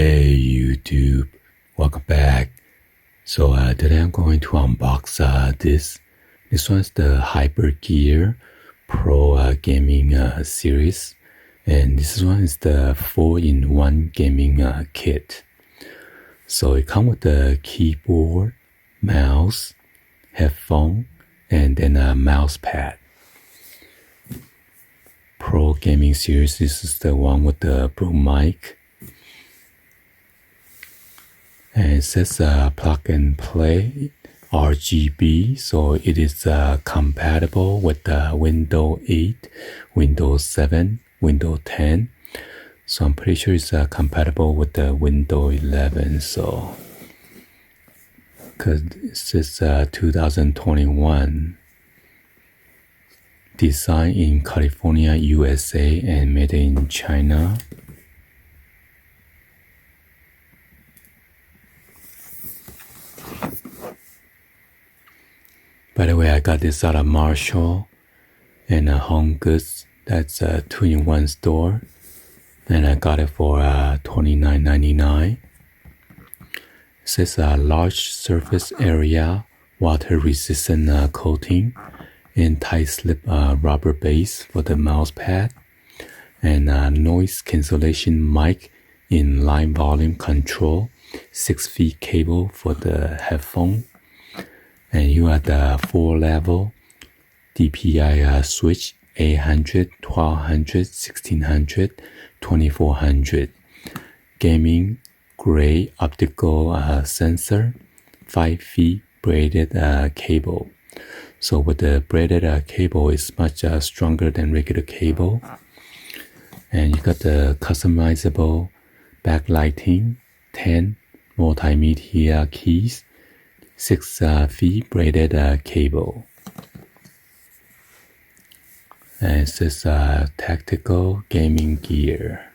Hey YouTube, welcome back. So today I'm going to unbox this. This one's the HYPERGEAR Pro gaming series, and this one is the 4-in-1 gaming kit. So it comes with the keyboard, mouse, headphone, and then a mouse pad. Pro gaming series, this is the one with the Pro mic. And it says plug and play RGB, so it is compatible with Windows 8, Windows 7, Windows 10. So I'm pretty sure it's compatible with the Windows 11. So, because it says 2021, designed in California, USA, and made in China. By the way, I got this out of Marshall and Home Goods. That's a 2-in-1 store. And I got it for $29.99. It says a large surface area, water-resistant coating, and tight-slip rubber base for the mouse pad, and noise cancellation mic in line volume control, 6-feet cable for the headphone. And you have the 4-level DPI switch, 800, 1200, 1600, 2400. Gaming gray optical sensor, 5-feet braided cable. So with the braided cable, it's much stronger than regular cable. And you got the customizable backlighting, 10 multimedia keys, 6-feet braided cable. And it says tactical gaming gear.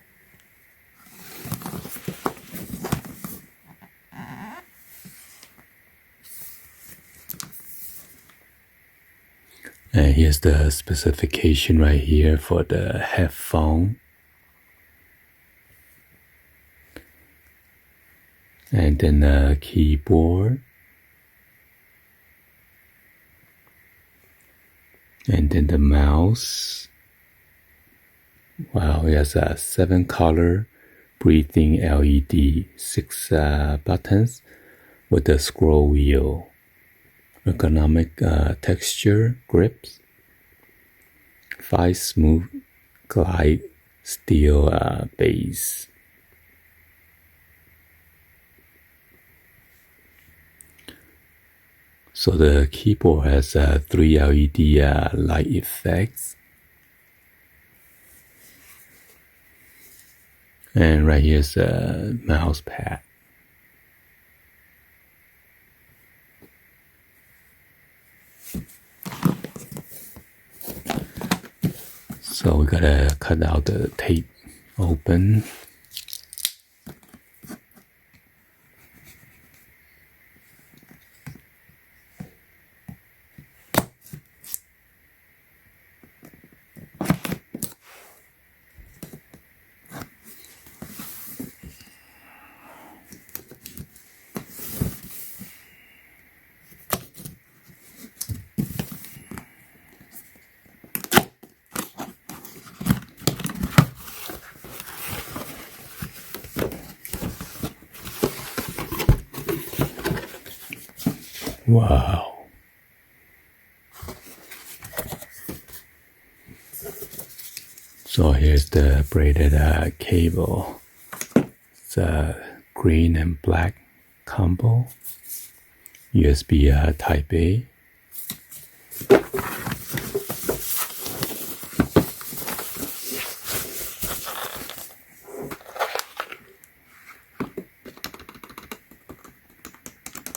And here's the specification right here for the headphone. And then the keyboard. And then the mouse. Wow, it has a 7-color breathing LED, 6 buttons with a scroll wheel, ergonomic texture grips, 5 smooth glide steel base. So the keyboard has 3 LED light effects. And right here's a mouse pad. So we gotta cut out the tape open. Wow. So here's the braided cable. It's a green and black combo. USB Type A.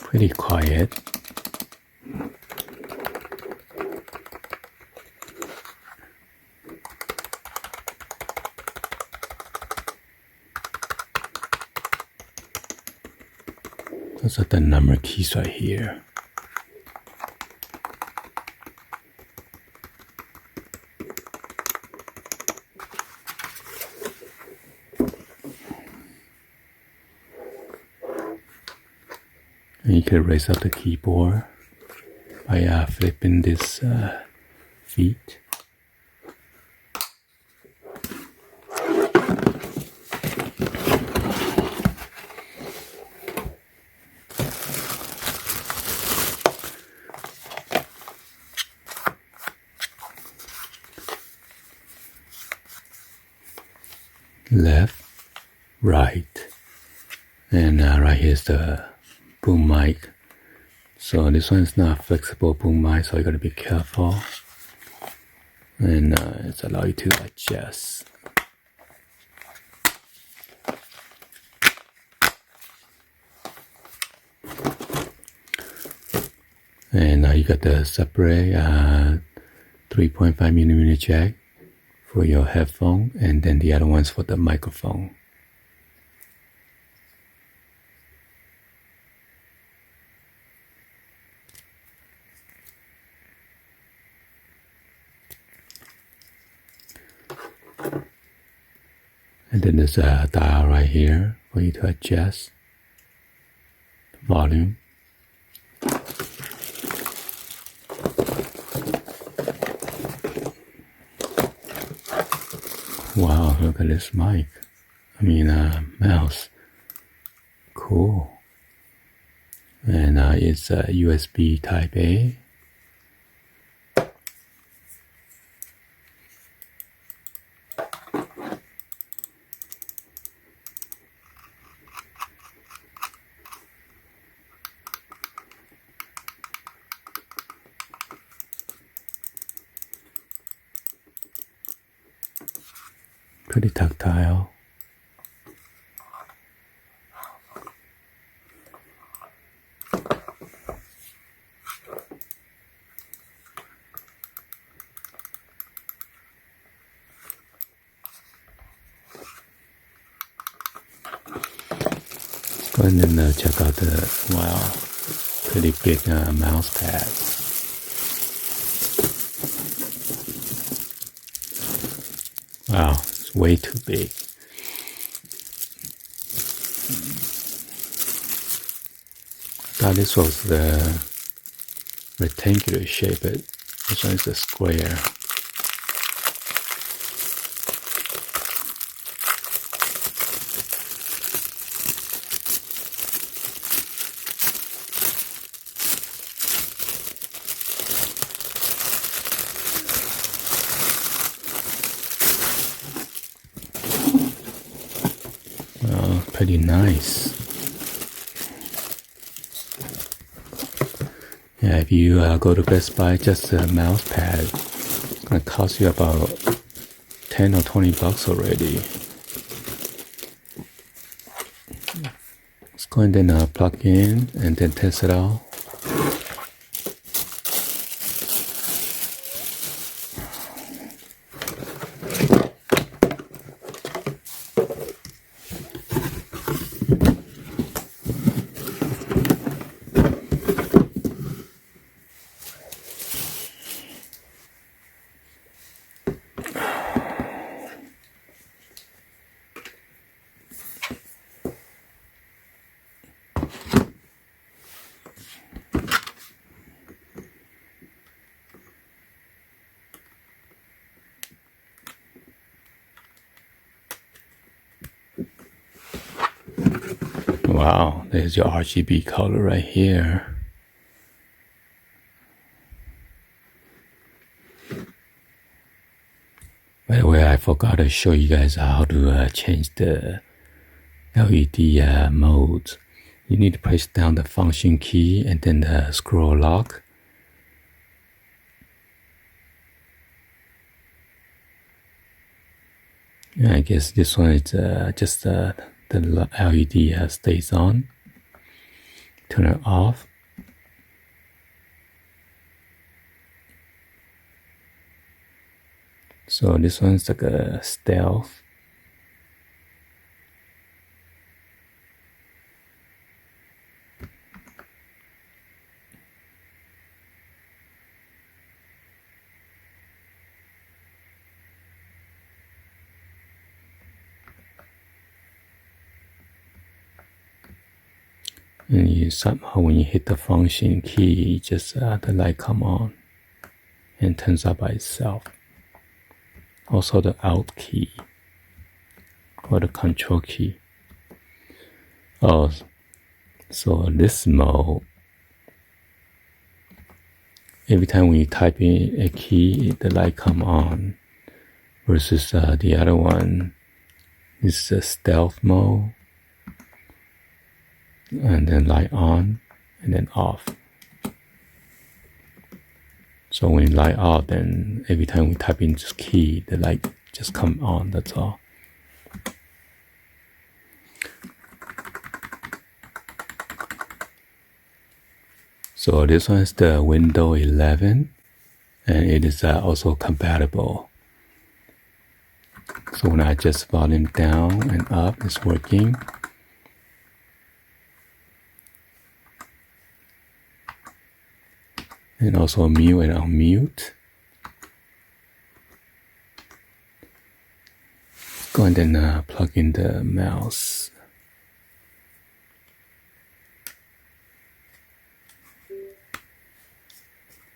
Pretty quiet. Those are the number keys right here. And you can raise up the keyboard by flipping this feet. Left, right, and right here is the boom mic. So this one is not flexible boom mic, so you gotta be careful. And it's allow you to adjust. And you got the separate 3.5mm jack for your headphone, and then the other one's for the microphone. And then there's a dial right here for you to adjust the volume. Wow, look at this mic. Mouse. Cool. And it's a USB Type A. Pretty tactile. Go ahead and check out the, wow, pretty big mouse pad. Wow, it's way too big. I thought this was the rectangular shape, but this one is a square. Pretty nice. Yeah, if you go to Best Buy, just a mouse pad, it's gonna cost you about 10 or 20 bucks already. Let's go and then plug in and then test it out. Wow, there's your RGB color right here. By the way, I forgot to show you guys how to change the LED mode. You need to press down the function key and then the scroll lock. Yeah, I guess this one is just the LED stays on. Turn it off. So this one's like a stealth. And somehow when you hit the function key, just the light come on and turns up by itself. Also the Alt key or the Control key. Oh, so this mode, every time when you type in a key, the light come on. Versus the other one is the stealth mode. And then light on and then off. So when you light off, then every time we type in this key, the light just come on, that's all. So this one is the Windows 11 and it is also compatible. So when I adjust volume down and up, it's working. And also mute and unmute. Go ahead and plug in the mouse.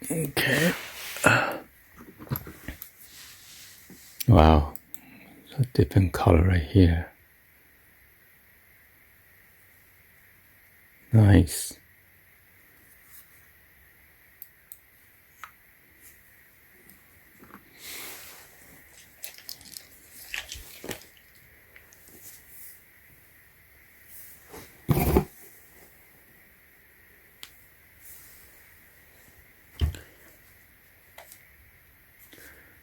Okay. Wow, a different color right here. Nice.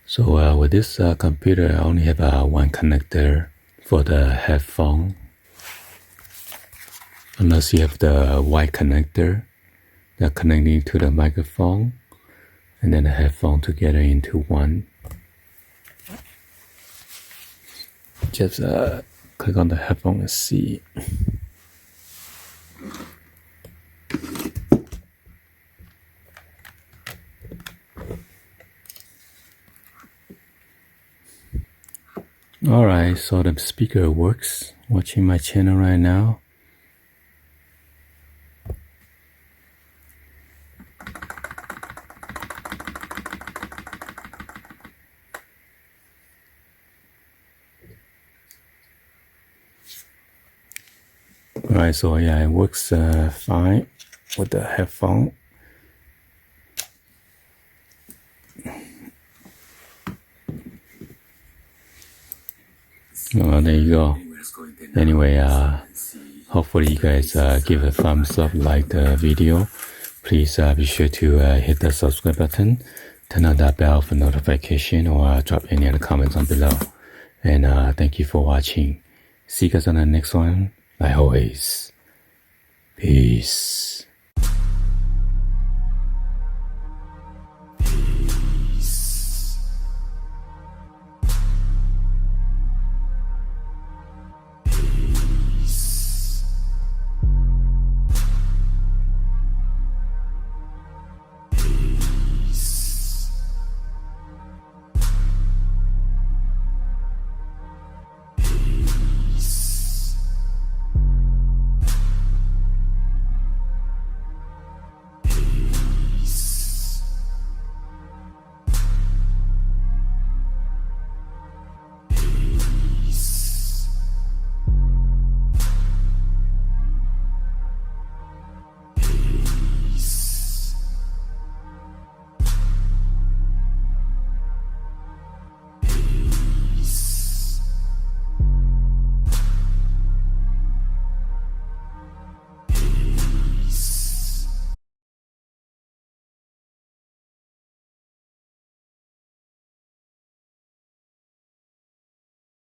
So with this computer, I only have one connector for the headphone. Unless you have the white connector that connecting to the microphone and then the headphone together into one. Just click on the headphone and see. Alright, so the speaker works. Watching my channel right now. Alright, so yeah, it works fine with the headphone. There you go. Anyway, hopefully you guys give a thumbs up, like the video. Please be sure to hit the subscribe button, turn on that bell for notification, or drop any other comments on below. And thank you for watching. See you guys on the next one. Like always, peace.